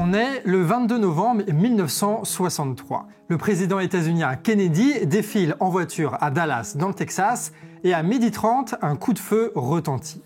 On est le 22 novembre 1963. Le président états-unien Kennedy défile en voiture à Dallas, dans le Texas, et à 12h30, un coup de feu retentit.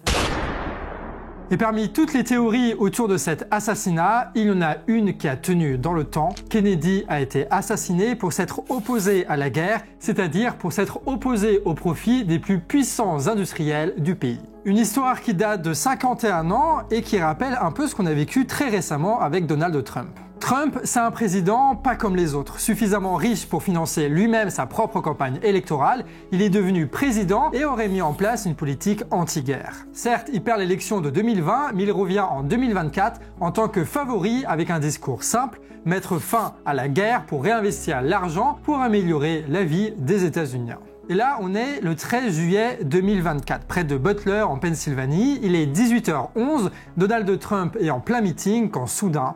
Et parmi toutes les théories autour de cet assassinat, il y en a une qui a tenu dans le temps. Kennedy a été assassiné pour s'être opposé à la guerre, c'est-à-dire pour s'être opposé au profit des plus puissants industriels du pays. Une histoire qui date de 51 ans et qui rappelle un peu ce qu'on a vécu très récemment avec Donald Trump. Trump, c'est un président pas comme les autres, suffisamment riche pour financer lui-même sa propre campagne électorale, il est devenu président et aurait mis en place une politique anti-guerre. Certes, il perd l'élection de 2020, mais il revient en 2024 en tant que favori avec un discours simple, mettre fin à la guerre pour réinvestir l'argent pour améliorer la vie des États-Unis. Et là, on est le 13 juillet 2024, près de Butler, en Pennsylvanie. Il est 18h11, Donald Trump est en plein meeting quand soudain...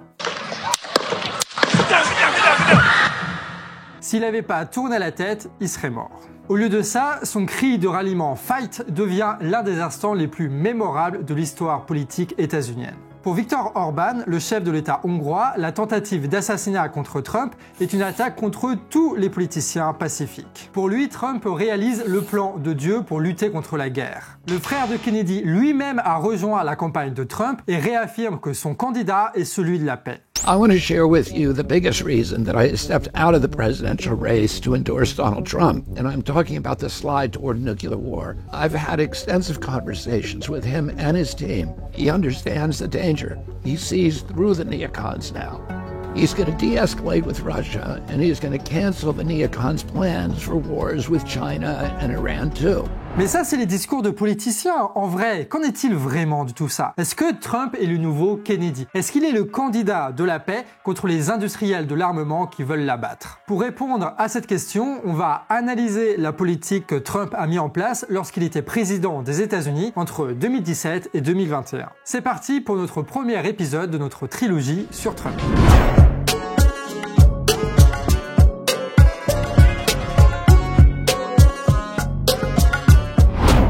S'il n'avait pas tourné la tête, il serait mort. Au lieu de ça, son cri de ralliement « Fight » devient l'un des instants les plus mémorables de l'histoire politique états-unienne. Pour Viktor Orban, le chef de l'État hongrois, la tentative d'assassinat contre Trump est une attaque contre tous les politiciens pacifiques. Pour lui, Trump réalise le plan de Dieu pour lutter contre la guerre. Le frère de Kennedy lui-même a rejoint la campagne de Trump et réaffirme que son candidat est celui de la paix. I want to share with you the biggest reason that I stepped out of the presidential race to endorse Donald Trump, and I'm talking about the slide toward nuclear war. I've had extensive conversations with him and his team. He understands the danger. He sees through the neocons now. He's going to de-escalate with Russia, and he's going to cancel the neocons' plans for wars with China and Iran too. Mais ça, c'est les discours de politiciens. En vrai, qu'en est-il vraiment de tout ça? Est-ce que Trump est le nouveau Kennedy? Est-ce qu'il est le candidat de la paix contre les industriels de l'armement qui veulent l'abattre? Pour répondre à cette question, on va analyser la politique que Trump a mis en place lorsqu'il était président des États-Unis entre 2017 et 2021. C'est parti pour notre premier épisode de notre trilogie sur Trump.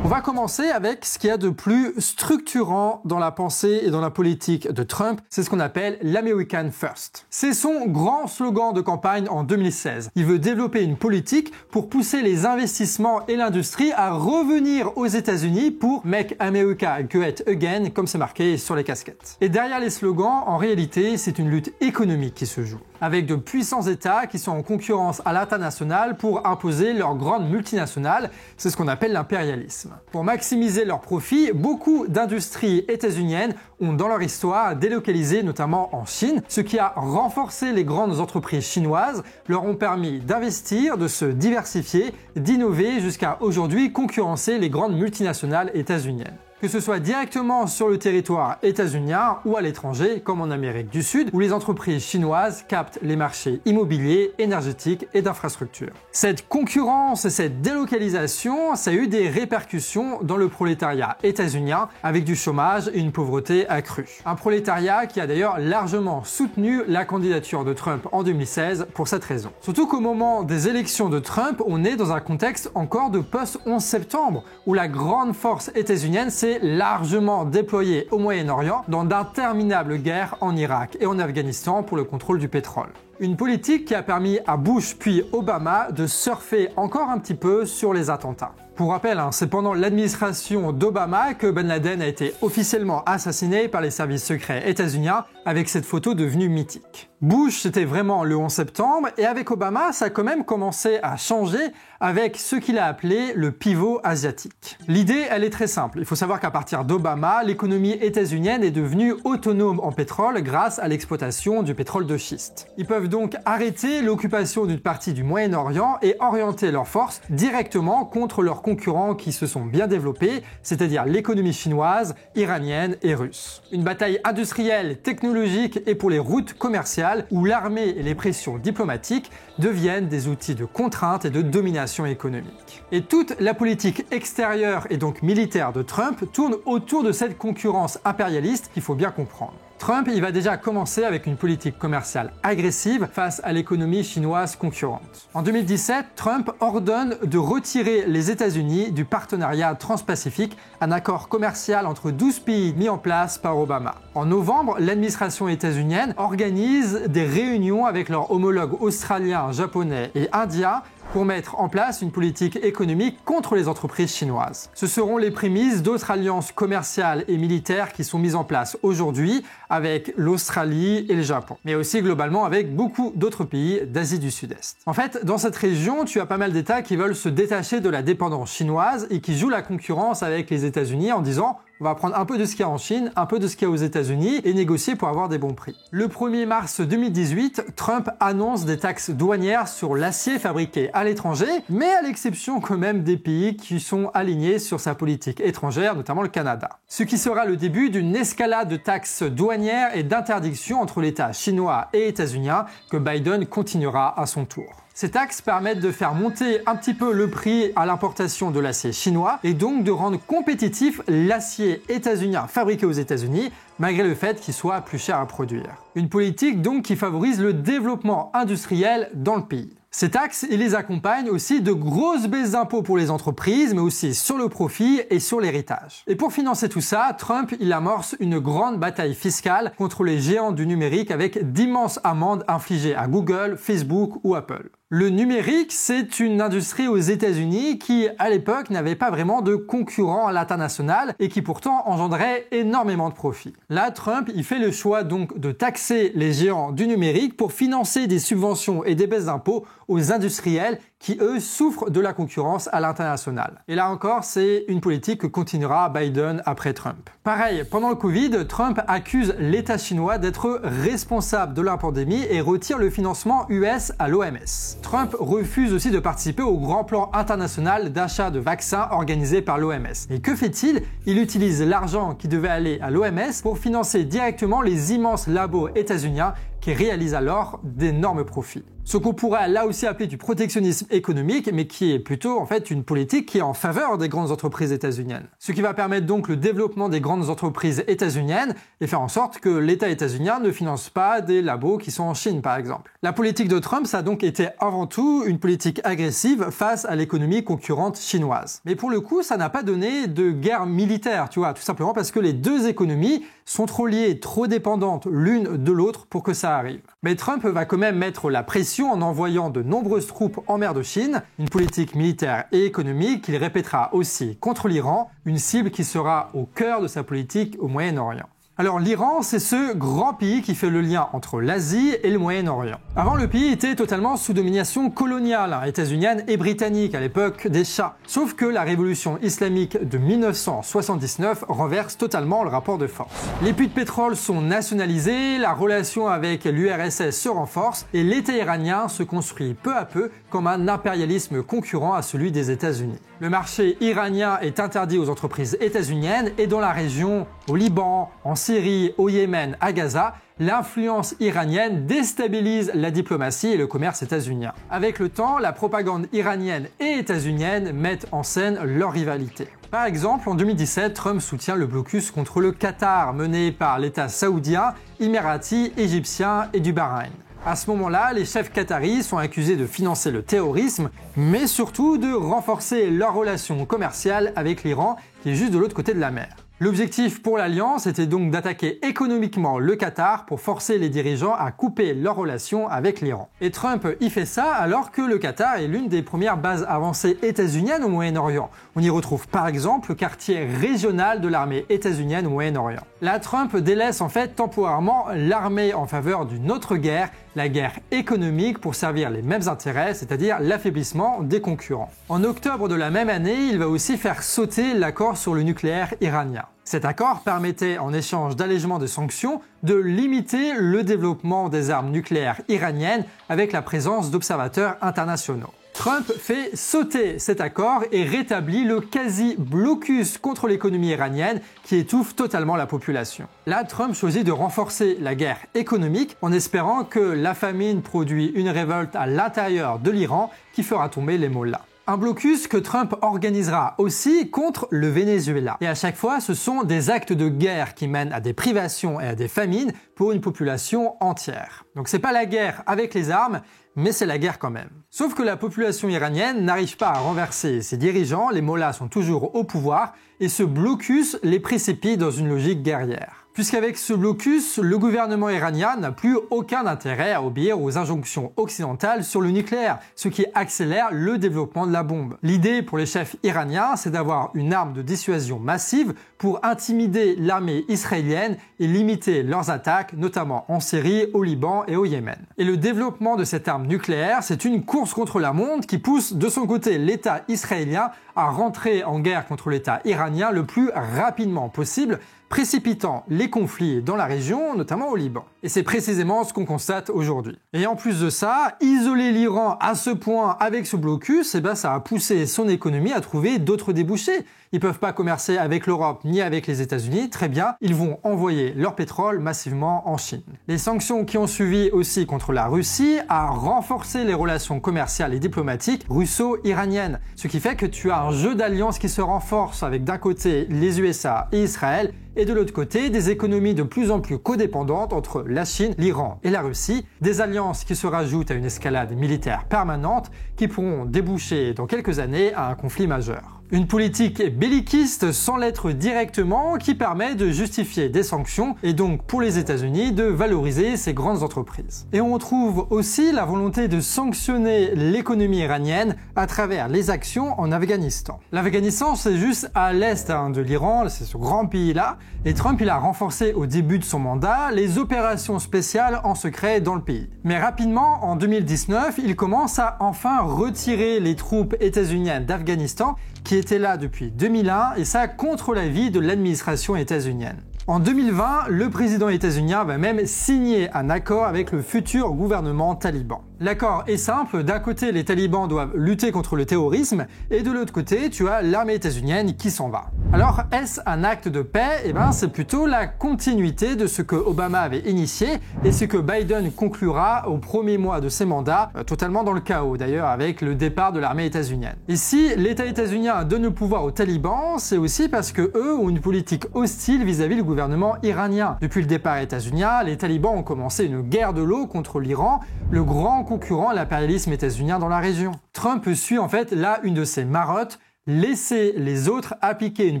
On va commencer avec ce qu'il y a de plus structurant dans la pensée et dans la politique de Trump, c'est ce qu'on appelle l'American First. C'est son grand slogan de campagne en 2016. Il veut développer une politique pour pousser les investissements et l'industrie à revenir aux États-Unis pour Make America Great Again, comme c'est marqué sur les casquettes. Et derrière les slogans, en réalité, c'est une lutte économique qui se joue, avec de puissants États qui sont en concurrence à l'international pour imposer leurs grandes multinationales, c'est ce qu'on appelle l'impérialisme. Pour maximiser leurs profits, beaucoup d'industries états-uniennes ont dans leur histoire délocalisé notamment en Chine, ce qui a renforcé les grandes entreprises chinoises, leur ont permis d'investir, de se diversifier, d'innover jusqu'à aujourd'hui concurrencer les grandes multinationales états-uniennes. Que ce soit directement sur le territoire états-unien ou à l'étranger, comme en Amérique du Sud, où les entreprises chinoises captent les marchés immobiliers, énergétiques et d'infrastructures. Cette concurrence et cette délocalisation, ça a eu des répercussions dans le prolétariat états-unien, avec du chômage et une pauvreté accrue. Un prolétariat qui a d'ailleurs largement soutenu la candidature de Trump en 2016 pour cette raison. Surtout qu'au moment des élections de Trump, on est dans un contexte encore de post-11 septembre, où la grande force états-unienne s'est largement déployée au Moyen-Orient dans d'interminables guerres en Irak et en Afghanistan pour le contrôle du pétrole. Une politique qui a permis à Bush puis Obama de surfer encore un petit peu sur les attentats. Pour rappel, c'est pendant l'administration d'Obama que Ben Laden a été officiellement assassiné par les services secrets états-uniens avec cette photo devenue mythique. Bush, c'était vraiment le 11 septembre et avec Obama, ça a quand même commencé à changer avec ce qu'il a appelé le pivot asiatique. L'idée, elle est très simple. Il faut savoir qu'à partir d'Obama, l'économie états-unienne est devenue autonome en pétrole grâce à l'exploitation du pétrole de schiste. Ils peuvent donc arrêter l'occupation d'une partie du Moyen-Orient et orienter leurs forces directement contre leurs concurrents qui se sont bien développés, c'est-à-dire l'économie chinoise, iranienne et russe. Une bataille industrielle, technologique et pour les routes commerciales où l'armée et les pressions diplomatiques deviennent des outils de contrainte et de domination économique. Et toute la politique extérieure et donc militaire de Trump tourne autour de cette concurrence impérialiste qu'il faut bien comprendre. Trump, il va déjà commencer avec une politique commerciale agressive face à l'économie chinoise concurrente. En 2017, Trump ordonne de retirer les États-Unis du partenariat transpacifique, un accord commercial entre 12 pays mis en place par Obama. En novembre, l'administration états-unienne organise des réunions avec leurs homologues australiens, japonais et indiens pour mettre en place une politique économique contre les entreprises chinoises. Ce seront les prémices d'autres alliances commerciales et militaires qui sont mises en place aujourd'hui avec l'Australie et le Japon, mais aussi globalement avec beaucoup d'autres pays d'Asie du Sud-Est. En fait, dans cette région, tu as pas mal d'États qui veulent se détacher de la dépendance chinoise et qui jouent la concurrence avec les États-Unis en disant on va prendre un peu de ce qu'il y a en Chine, un peu de ce qu'il y a aux États-Unis et négocier pour avoir des bons prix. Le 1er mars 2018, Trump annonce des taxes douanières sur l'acier fabriqué à l'étranger, mais à l'exception quand même des pays qui sont alignés sur sa politique étrangère, notamment le Canada. Ce qui sera le début d'une escalade de taxes douanières et d'interdictions entre l'État chinois et états-unien que Biden continuera à son tour. Ces taxes permettent de faire monter un petit peu le prix à l'importation de l'acier chinois et donc de rendre compétitif l'acier états-unien fabriqué aux États-Unis malgré le fait qu'il soit plus cher à produire. Une politique donc qui favorise le développement industriel dans le pays. Ces taxes, ils les accompagnent aussi de grosses baisses d'impôts pour les entreprises, mais aussi sur le profit et sur l'héritage. Et pour financer tout ça, Trump, il amorce une grande bataille fiscale contre les géants du numérique avec d'immenses amendes infligées à Google, Facebook ou Apple. Le numérique, c'est une industrie aux États-Unis qui, à l'époque, n'avait pas vraiment de concurrents à l'international et qui pourtant engendrait énormément de profits. Là, Trump, il fait le choix donc de taxer les géants du numérique pour financer des subventions et des baisses d'impôts aux industriels qui, eux, souffrent de la concurrence à l'international. Et là encore, c'est une politique que continuera Biden après Trump. Pareil, pendant le Covid, Trump accuse l'État chinois d'être responsable de la pandémie et retire le financement US à l'OMS. Trump refuse aussi de participer au grand plan international d'achat de vaccins organisé par l'OMS. Et que fait-il? Il utilise l'argent qui devait aller à l'OMS pour financer directement les immenses labos états-uniens qui réalisent alors d'énormes profits. Ce qu'on pourrait là aussi appeler du protectionnisme économique, mais qui est plutôt en fait une politique qui est en faveur des grandes entreprises états-uniennes. Ce qui va permettre donc le développement des grandes entreprises états-uniennes et faire en sorte que l'État états-unien ne finance pas des labos qui sont en Chine par exemple. La politique de Trump, ça a donc été avant tout une politique agressive face à l'économie concurrente chinoise. Mais pour le coup, ça n'a pas donné de guerre militaire, tu vois, tout simplement parce que les deux économies sont trop liées, trop dépendantes l'une de l'autre pour que ça arrive. Mais Trump va quand même mettre la pression en envoyant de nombreuses troupes en mer de Chine, une politique militaire et économique qu'il répétera aussi contre l'Iran, une cible qui sera au cœur de sa politique au Moyen-Orient. Alors l'Iran, c'est ce grand pays qui fait le lien entre l'Asie et le Moyen-Orient. Avant, le pays était totalement sous domination coloniale, états-unienne et britannique à l'époque des Shahs. Sauf que la révolution islamique de 1979 renverse totalement le rapport de force. Les puits de pétrole sont nationalisés, la relation avec l'URSS se renforce et l'État iranien se construit peu à peu comme un impérialisme concurrent à celui des États-Unis. Le marché iranien est interdit aux entreprises états-uniennes et dans la région, au Liban, en Syrie, au Yémen, à Gaza, l'influence iranienne déstabilise la diplomatie et le commerce états-unien. Avec le temps, la propagande iranienne et états-unienne mettent en scène leur rivalité. Par exemple, en 2017, Trump soutient le blocus contre le Qatar, mené par l'État saoudien, émirati, égyptien et du Bahreïn. À ce moment-là, les chefs qataris sont accusés de financer le terrorisme, mais surtout de renforcer leurs relations commerciales avec l'Iran, qui est juste de l'autre côté de la mer. L'objectif pour l'Alliance était donc d'attaquer économiquement le Qatar pour forcer les dirigeants à couper leurs relations avec l'Iran. Et Trump y fait ça alors que le Qatar est l'une des premières bases avancées états-uniennes au Moyen-Orient. On y retrouve par exemple le quartier régional de l'armée états-unienne au Moyen-Orient. Là, Trump délaisse en fait temporairement l'armée en faveur d'une autre guerre, la guerre économique pour servir les mêmes intérêts, c'est-à-dire l'affaiblissement des concurrents. En octobre de la même année, il va aussi faire sauter l'accord sur le nucléaire iranien. Cet accord permettait, en échange d'allègement de sanctions, de limiter le développement des armes nucléaires iraniennes avec la présence d'observateurs internationaux. Trump fait sauter cet accord et rétablit le quasi-blocus contre l'économie iranienne qui étouffe totalement la population. Là, Trump choisit de renforcer la guerre économique en espérant que la famine produit une révolte à l'intérieur de l'Iran qui fera tomber les mollahs. Un blocus que Trump organisera aussi contre le Venezuela. Et à chaque fois, ce sont des actes de guerre qui mènent à des privations et à des famines pour une population entière. Donc c'est pas la guerre avec les armes, mais c'est la guerre quand même. Sauf que la population iranienne n'arrive pas à renverser ses dirigeants, les mollahs sont toujours au pouvoir, et ce blocus les précipite dans une logique guerrière. Puisqu'avec ce blocus, le gouvernement iranien n'a plus aucun intérêt à obéir aux injonctions occidentales sur le nucléaire, ce qui accélère le développement de la bombe. L'idée pour les chefs iraniens, c'est d'avoir une arme de dissuasion massive pour intimider l'armée israélienne et limiter leurs attaques, notamment en Syrie, au Liban et au Yémen. Et le développement de cette arme nucléaire, c'est une course contre la montre qui pousse de son côté l'État israélien à rentrer en guerre contre l'État iranien le plus rapidement possible, précipitant les conflits dans la région, notamment au Liban. Et c'est précisément ce qu'on constate aujourd'hui. Et en plus de ça, isoler l'Iran à ce point avec ce blocus, ça a poussé son économie à trouver d'autres débouchés. Ils peuvent pas commercer avec l'Europe ni avec les États-Unis, très bien, ils vont envoyer leur pétrole massivement en Chine. Les sanctions qui ont suivi aussi contre la Russie a renforcé les relations commerciales et diplomatiques russo-iraniennes, ce qui fait que tu as un jeu d'alliances qui se renforce avec d'un côté les USA et Israël, et de l'autre côté, des économies de plus en plus codépendantes entre la Chine, l'Iran et la Russie, des alliances qui se rajoutent à une escalade militaire permanente qui pourront déboucher dans quelques années à un conflit majeur. Une politique belliquiste sans l'être directement qui permet de justifier des sanctions et donc pour les États-Unis de valoriser ces grandes entreprises. Et on trouve aussi la volonté de sanctionner l'économie iranienne à travers les actions en Afghanistan. L'Afghanistan, c'est juste à l'est de l'Iran, c'est ce grand pays-là, et Trump il a renforcé au début de son mandat les opérations spéciales en secret dans le pays. Mais rapidement, en 2019, il commence à enfin retirer les troupes états-uniennes d'Afghanistan qui étaient là depuis 2001 et ça contre l'avis de l'administration états-unienne. En 2020, le président états-unien va même signer un accord avec le futur gouvernement taliban. L'accord est simple, d'un côté les talibans doivent lutter contre le terrorisme et de l'autre côté tu as l'armée états-unienne qui s'en va. Alors est-ce un acte de paix? C'est plutôt la continuité de ce que Obama avait initié et ce que Biden conclura au premier mois de ses mandats, totalement dans le chaos d'ailleurs avec le départ de l'armée états-unienne. Et si l'État états-unien donne le pouvoir aux talibans, c'est aussi parce que eux ont une politique hostile vis-à-vis du gouvernement iranien. Depuis le départ états-unien, les talibans ont commencé une guerre de l'eau contre l'Iran, le grand concurrent à l'impérialisme états-unien dans la région. Trump suit en fait là une de ses marottes, laisser les autres appliquer une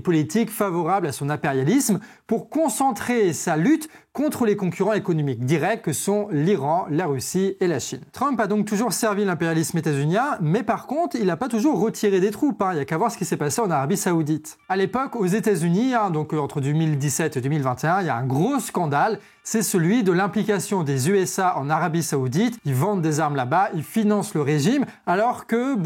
politique favorable à son impérialisme pour concentrer sa lutte contre les concurrents économiques directs que sont l'Iran, la Russie et la Chine. Trump a donc toujours servi l'impérialisme états-unien, mais par contre, il n'a pas toujours retiré des troupes. Il n'y a qu'à voir ce qui s'est passé en Arabie Saoudite. À l'époque, aux États-Unis, donc entre 2017 et 2021, il y a un gros scandale. C'est celui de l'implication des USA en Arabie Saoudite. Ils vendent des armes là-bas, ils financent le régime, alors que,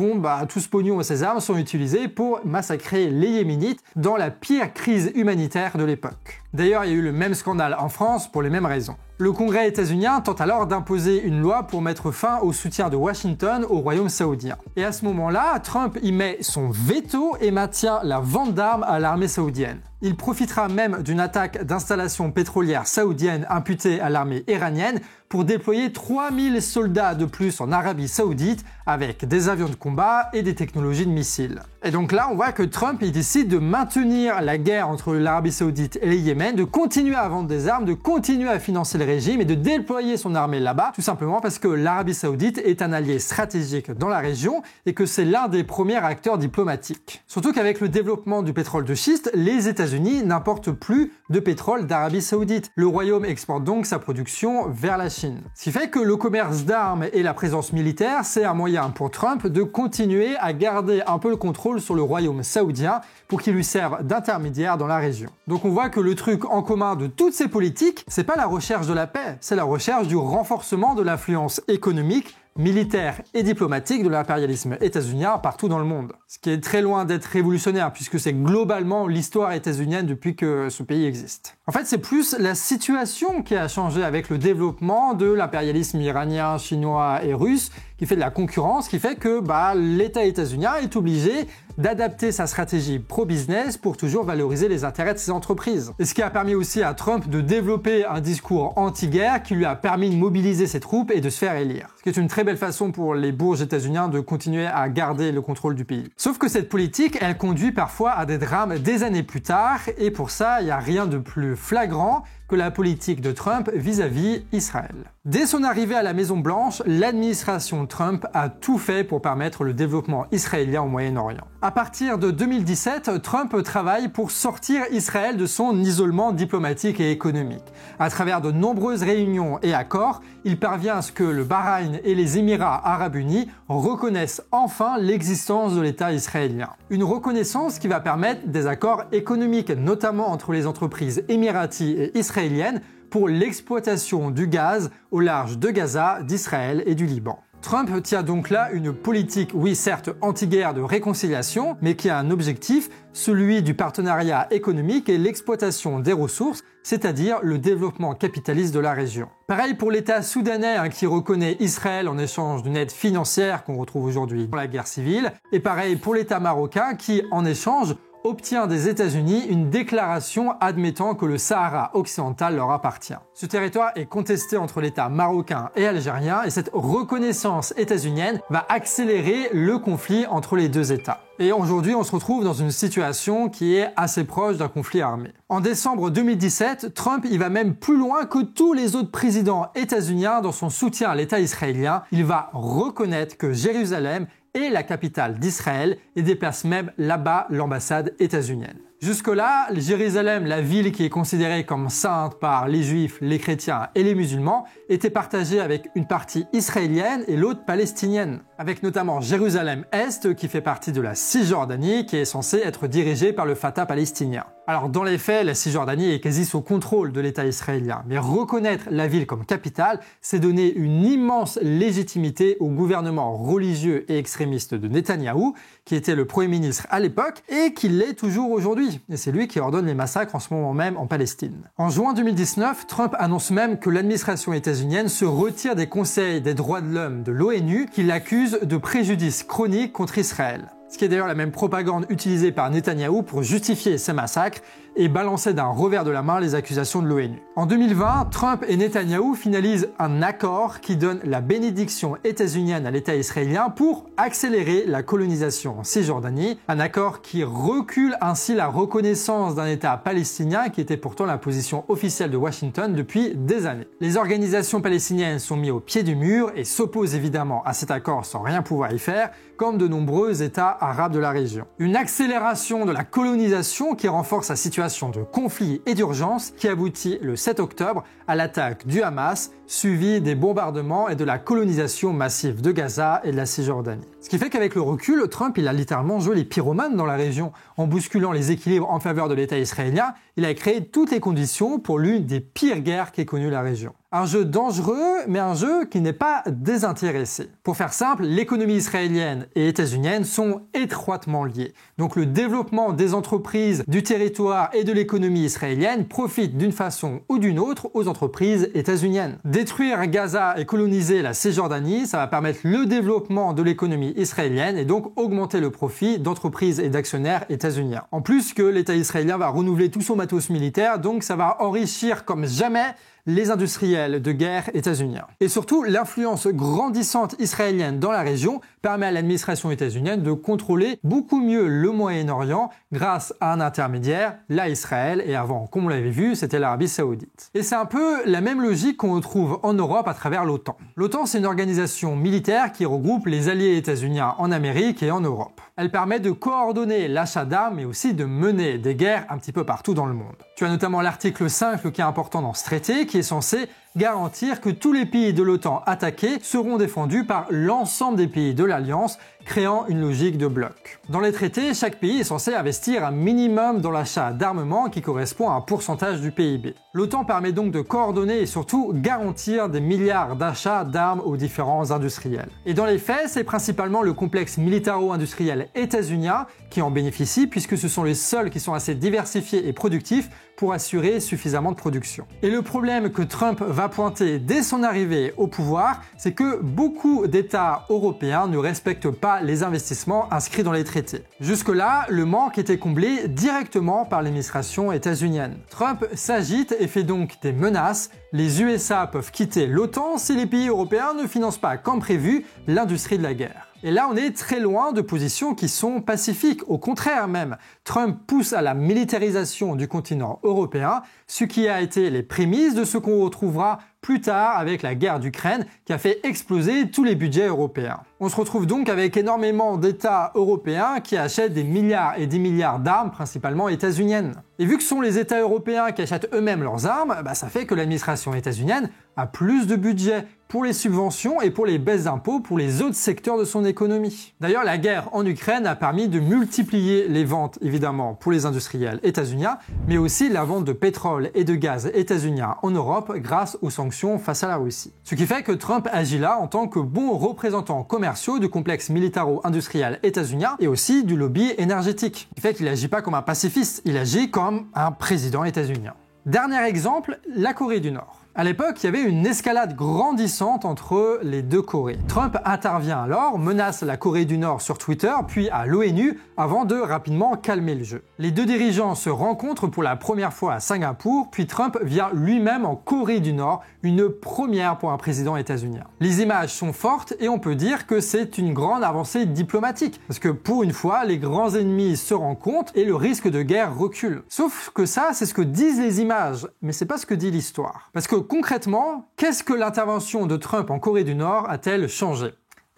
tout ce pognon et ces armes sont utilisés pour massacrer les Yéménites dans la pire crise humanitaire de l'époque. D'ailleurs, il y a eu le même scandale en France pour les mêmes raisons. Le Congrès états-unien tente alors d'imposer une loi pour mettre fin au soutien de Washington au royaume saoudien. Et à ce moment-là, Trump y met son veto et maintient la vente d'armes à l'armée saoudienne. Il profitera même d'une attaque d'installations pétrolières saoudiennes imputée à l'armée iranienne pour déployer 3000 soldats de plus en Arabie Saoudite avec des avions de combat et des technologies de missiles. Et donc là, on voit que Trump il décide de maintenir la guerre entre l'Arabie Saoudite et le Yémen, de continuer à vendre des armes, de continuer à financer le régime et de déployer son armée là-bas, tout simplement parce que l'Arabie Saoudite est un allié stratégique dans la région et que c'est l'un des premiers acteurs diplomatiques. Surtout qu'avec le développement du pétrole de schiste, les États-Unis n'importent plus de pétrole d'Arabie Saoudite. Le royaume exporte donc sa production vers la Chine. Ce qui fait que le commerce d'armes et la présence militaire, c'est un moyen pour Trump de continuer à garder un peu le contrôle sur le royaume saoudien pour qu'il lui serve d'intermédiaire dans la région. Donc on voit que le truc en commun de toutes ces politiques, c'est pas la recherche de la paix, c'est la recherche du renforcement de l'influence économique, militaire et diplomatique de l'impérialisme états-unien partout dans le monde. Ce qui est très loin d'être révolutionnaire puisque c'est globalement l'histoire états-unienne depuis que ce pays existe. En fait, c'est plus la situation qui a changé avec le développement de l'impérialisme iranien, chinois et russe, qui fait de la concurrence, qui fait que l'État états-unien est obligé d'adapter sa stratégie pro-business pour toujours valoriser les intérêts de ses entreprises. Et ce qui a permis aussi à Trump de développer un discours anti-guerre qui lui a permis de mobiliser ses troupes et de se faire élire. Ce qui est une très belle façon pour les bourges états-uniens de continuer à garder le contrôle du pays. Sauf que cette politique, elle conduit parfois à des drames des années plus tard, et pour ça, il n'y a rien de plus flagrant que la politique de Trump vis-à-vis Israël. Dès son arrivée à la Maison-Blanche, l'administration Trump a tout fait pour permettre le développement israélien au Moyen-Orient. À partir de 2017, Trump travaille pour sortir Israël de son isolement diplomatique et économique. À travers de nombreuses réunions et accords, il parvient à ce que le Bahreïn et les Émirats arabes unis reconnaissent enfin l'existence de l'État israélien. Une reconnaissance qui va permettre des accords économiques, notamment entre les entreprises émiraties et israéliennes, pour l'exploitation du gaz au large de Gaza, d'Israël et du Liban. Trump tient donc là une politique, oui certes anti-guerre de réconciliation, mais qui a un objectif, celui du partenariat économique et l'exploitation des ressources, c'est-à-dire le développement capitaliste de la région. Pareil pour l'État soudanais qui reconnaît Israël en échange d'une aide financière qu'on retrouve aujourd'hui dans la guerre civile, et pareil pour l'État marocain qui, en échange, obtient des États-Unis une déclaration admettant que le Sahara occidental leur appartient. Ce territoire est contesté entre l'État marocain et algérien et cette reconnaissance états-unienne va accélérer le conflit entre les deux États. Et aujourd'hui, on se retrouve dans une situation qui est assez proche d'un conflit armé. En décembre 2017, Trump va même plus loin que tous les autres présidents états-uniens dans son soutien à l'État israélien. Il va reconnaître que Jérusalem est la capitale d'Israël et déplace même là-bas l'ambassade états-unienne. Jusque-là, Jérusalem, la ville qui est considérée comme sainte par les juifs, les chrétiens et les musulmans, était partagée avec une partie israélienne et l'autre palestinienne, avec notamment Jérusalem-Est qui fait partie de la Cisjordanie qui est censée être dirigée par le Fatah palestinien. Alors dans les faits, la Cisjordanie est quasi sous contrôle de l'État israélien, mais reconnaître la ville comme capitale, c'est donner une immense légitimité au gouvernement religieux et extrémiste de Netanyahou, qui était le Premier ministre à l'époque et qui l'est toujours aujourd'hui. Et c'est lui qui ordonne les massacres en ce moment même en Palestine. En juin 2019, Trump annonce même que l'administration états-unienne se retire des conseils des droits de l'homme de l'ONU qui l'accuse de préjudice chronique contre Israël. Ce qui est d'ailleurs la même propagande utilisée par Netanyahou pour justifier ces massacres et balancer d'un revers de la main les accusations de l'ONU. En 2020, Trump et Netanyahou finalisent un accord qui donne la bénédiction états-unienne à l'État israélien pour accélérer la colonisation en Cisjordanie, un accord qui recule ainsi la reconnaissance d'un État palestinien qui était pourtant la position officielle de Washington depuis des années. Les organisations palestiniennes sont mises au pied du mur et s'opposent évidemment à cet accord sans rien pouvoir y faire, comme de nombreux États arabes de la région. Une accélération de la colonisation qui renforce la situation de conflit et d'urgence qui aboutit le 7 octobre à l'attaque du Hamas, suivie des bombardements et de la colonisation massive de Gaza et de la Cisjordanie. Ce qui fait qu'avec le recul, Trump a littéralement joué les pyromanes dans la région. En bousculant les équilibres en faveur de l'État israélien, il a créé toutes les conditions pour l'une des pires guerres qu'ait connue la région. Un jeu dangereux, mais un jeu qui n'est pas désintéressé. Pour faire simple, l'économie israélienne et états-unienne sont étroitement liées. Donc le développement des entreprises, du territoire et de l'économie israélienne profite d'une façon ou d'une autre aux entreprises états-uniennes. Détruire Gaza et coloniser la Cisjordanie, ça va permettre le développement de l'économie israélienne et donc augmenter le profit d'entreprises et d'actionnaires états-uniens. En plus que l'État israélien va renouveler tout son matos militaire, donc ça va enrichir comme jamais les industriels de guerre états-uniens. Et surtout, l'influence grandissante israélienne dans la région permet à l'administration états-unienne de contrôler beaucoup mieux le Moyen-Orient grâce à un intermédiaire, là Israël, et avant, comme on l'avait vu, c'était l'Arabie Saoudite. Et c'est un peu la même logique qu'on retrouve en Europe à travers l'OTAN. L'OTAN, c'est une organisation militaire qui regroupe les alliés états-uniens en Amérique et en Europe. Elle permet de coordonner l'achat d'armes mais aussi de mener des guerres un petit peu partout dans le monde. Tu as notamment l'article 5 qui est important dans ce traité, qui est censé garantir que tous les pays de l'OTAN attaqués seront défendus par l'ensemble des pays de l'Alliance, créant une logique de bloc. Dans les traités, chaque pays est censé investir un minimum dans l'achat d'armement qui correspond à un pourcentage du PIB. L'OTAN permet donc de coordonner et surtout garantir des milliards d'achats d'armes aux différents industriels. Et dans les faits, c'est principalement le complexe militaro-industriel états-unien qui en bénéficie puisque ce sont les seuls qui sont assez diversifiés et productifs pour assurer suffisamment de production. Et le problème que Trump va pointer dès son arrivée au pouvoir, c'est que beaucoup d'États européens ne respectent pas les investissements inscrits dans les traités. Jusque-là, le manque était comblé directement par l'administration états-unienne. Trump s'agite et fait donc des menaces. Les USA peuvent quitter l'OTAN si les pays européens ne financent pas comme prévu l'industrie de la guerre. Et là, on est très loin de positions qui sont pacifiques. Au contraire même, Trump pousse à la militarisation du continent européen, ce qui a été les prémices de ce qu'on retrouvera plus tard avec la guerre d'Ukraine qui a fait exploser tous les budgets européens. On se retrouve donc avec énormément d'États européens qui achètent des milliards et des milliards d'armes, principalement états-uniennes. Et vu que ce sont les États européens qui achètent eux-mêmes leurs armes, ça fait que l'administration états-unienne a plus de budget pour les subventions et pour les baisses d'impôts pour les autres secteurs de son économie. D'ailleurs, la guerre en Ukraine a permis de multiplier les ventes, évidemment, pour les industriels états-uniens, mais aussi la vente de pétrole et de gaz états-uniens en Europe grâce aux sanctions face à la Russie. Ce qui fait que Trump agit là en tant que bon représentant commerciaux du complexe militaro-industriel états-unien et aussi du lobby énergétique. Ce qui fait qu'il n'agit pas comme un pacifiste, il agit comme un président états-unien. Dernier exemple, la Corée du Nord. À l'époque, il y avait une escalade grandissante entre les deux Corées. Trump intervient alors, menace la Corée du Nord sur Twitter, puis à l'ONU, avant de rapidement calmer le jeu. Les deux dirigeants se rencontrent pour la première fois à Singapour, puis Trump vient lui-même en Corée du Nord, une première pour un président états-unien. Les images sont fortes et on peut dire que c'est une grande avancée diplomatique, parce que pour une fois, les grands ennemis se rencontrent et le risque de guerre recule. Sauf que ça, c'est ce que disent les images, mais c'est pas ce que dit l'histoire. Parce que concrètement, qu'est-ce que l'intervention de Trump en Corée du Nord a-t-elle changé ?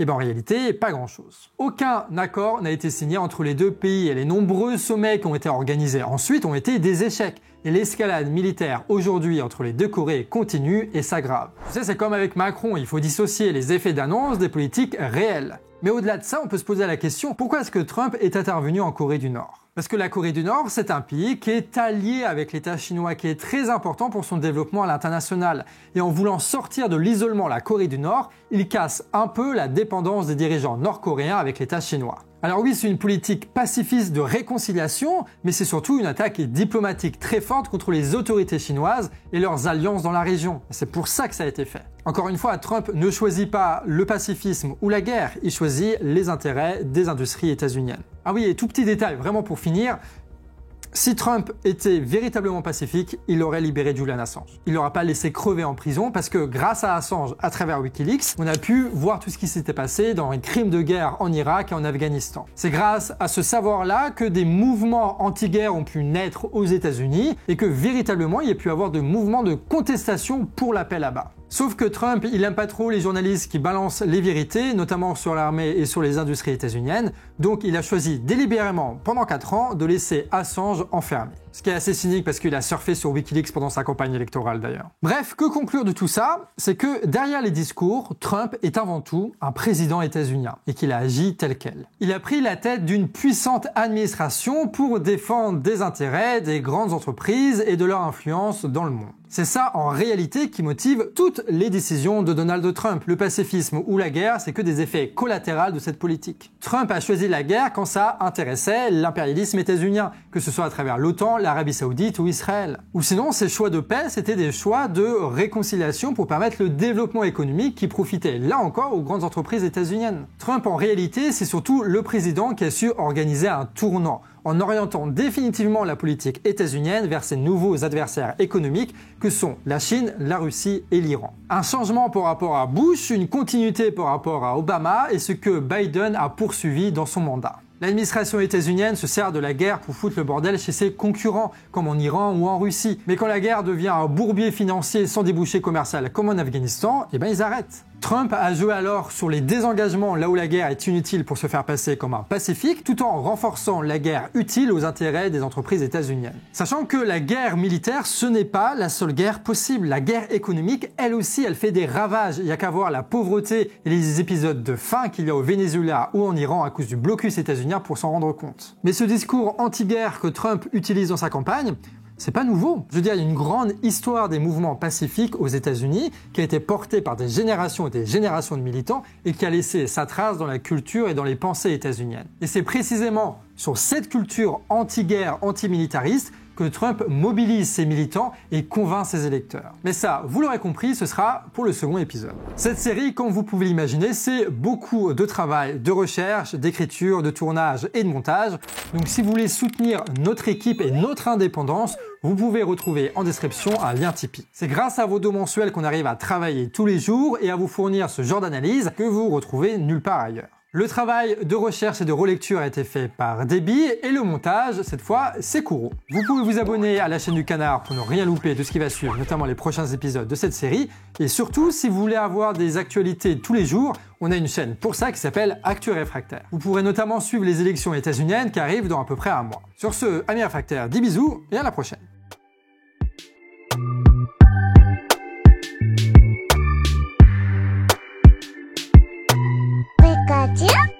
En réalité, pas grand-chose. Aucun accord n'a été signé entre les deux pays et les nombreux sommets qui ont été organisés ensuite ont été des échecs. Et l'escalade militaire aujourd'hui entre les deux Corées continue et s'aggrave. Tu sais, c'est comme avec Macron, il faut dissocier les effets d'annonce des politiques réelles. Mais au-delà de ça, on peut se poser la question, pourquoi est-ce que Trump est intervenu en Corée du Nord ? Parce que la Corée du Nord, c'est un pays qui est allié avec l'État chinois, qui est très important pour son développement à l'international. Et en voulant sortir de l'isolement la Corée du Nord, il casse un peu la dépendance des dirigeants nord-coréens avec l'État chinois. Alors oui, c'est une politique pacifiste de réconciliation, mais c'est surtout une attaque diplomatique très forte contre les autorités chinoises et leurs alliances dans la région. C'est pour ça que ça a été fait. Encore une fois, Trump ne choisit pas le pacifisme ou la guerre, il choisit les intérêts des industries états-uniennes. Ah oui, et tout petit détail, vraiment pour finir, si Trump était véritablement pacifique, il aurait libéré Julian Assange. Il l'aura pas laissé crever en prison parce que grâce à Assange, à travers Wikileaks, on a pu voir tout ce qui s'était passé dans les crimes de guerre en Irak et en Afghanistan. C'est grâce à ce savoir-là que des mouvements anti-guerre ont pu naître aux États-Unis et que véritablement il y a pu avoir de mouvements de contestation pour la paix là-bas. Sauf que Trump, il aime pas trop les journalistes qui balancent les vérités, notamment sur l'armée et sur les industries états-uniennes, donc il a choisi délibérément, pendant 4 ans, de laisser Assange enfermé. Ce qui est assez cynique parce qu'il a surfé sur Wikileaks pendant sa campagne électorale d'ailleurs. Bref, que conclure de tout ça, c'est que derrière les discours, Trump est avant tout un président états-unien et qu'il a agi tel quel. Il a pris la tête d'une puissante administration pour défendre des intérêts des grandes entreprises et de leur influence dans le monde. C'est ça en réalité qui motive toutes les décisions de Donald Trump. Le pacifisme ou la guerre, c'est que des effets collatéraux de cette politique. Trump a choisi la guerre quand ça intéressait l'impérialisme états-unien, que ce soit à travers l'OTAN, l'Arabie Saoudite ou Israël. Ou sinon, ces choix de paix, c'était des choix de réconciliation pour permettre le développement économique qui profitait là encore aux grandes entreprises états-uniennes. Trump, en réalité, c'est surtout le président qui a su organiser un tournant en orientant définitivement la politique états-unienne vers ses nouveaux adversaires économiques que sont la Chine, la Russie et l'Iran. Un changement par rapport à Bush, une continuité par rapport à Obama et ce que Biden a poursuivi dans son mandat. L'administration états-unienne se sert de la guerre pour foutre le bordel chez ses concurrents, comme en Iran ou en Russie. Mais quand la guerre devient un bourbier financier sans débouché commercial comme en Afghanistan, ils arrêtent. Trump a joué alors sur les désengagements là où la guerre est inutile pour se faire passer comme un pacifique, tout en renforçant la guerre utile aux intérêts des entreprises états-uniennes. Sachant que la guerre militaire, ce n'est pas la seule guerre possible. La guerre économique, elle aussi, elle fait des ravages. Il n'y a qu'à voir la pauvreté et les épisodes de faim qu'il y a au Venezuela ou en Iran à cause du blocus états-unien pour s'en rendre compte. Mais ce discours anti-guerre que Trump utilise dans sa campagne, c'est pas nouveau. Je veux dire, il y a une grande histoire des mouvements pacifiques aux États-Unis qui a été portée par des générations et des générations de militants et qui a laissé sa trace dans la culture et dans les pensées états-uniennes. Et c'est précisément sur cette culture anti-guerre, anti-militariste que Trump mobilise ses militants et convainc ses électeurs. Mais ça, vous l'aurez compris, ce sera pour le second épisode. Cette série, comme vous pouvez l'imaginer, c'est beaucoup de travail, de recherche, d'écriture, de tournage et de montage. Donc si vous voulez soutenir notre équipe et notre indépendance, vous pouvez retrouver en description un lien Tipeee. C'est grâce à vos dons mensuels qu'on arrive à travailler tous les jours et à vous fournir ce genre d'analyse que vous retrouvez nulle part ailleurs. Le travail de recherche et de relecture a été fait par Debbie et le montage, cette fois, c'est Kouro. Vous pouvez vous abonner à la chaîne du Canard pour ne rien louper de ce qui va suivre, notamment les prochains épisodes de cette série. Et surtout, si vous voulez avoir des actualités tous les jours, on a une chaîne pour ça qui s'appelle Actu Réfractaire. Vous pourrez notamment suivre les élections états-uniennes qui arrivent dans à peu près un mois. Sur ce, amis réfractaires, des bisous et à la prochaine. Pikachu?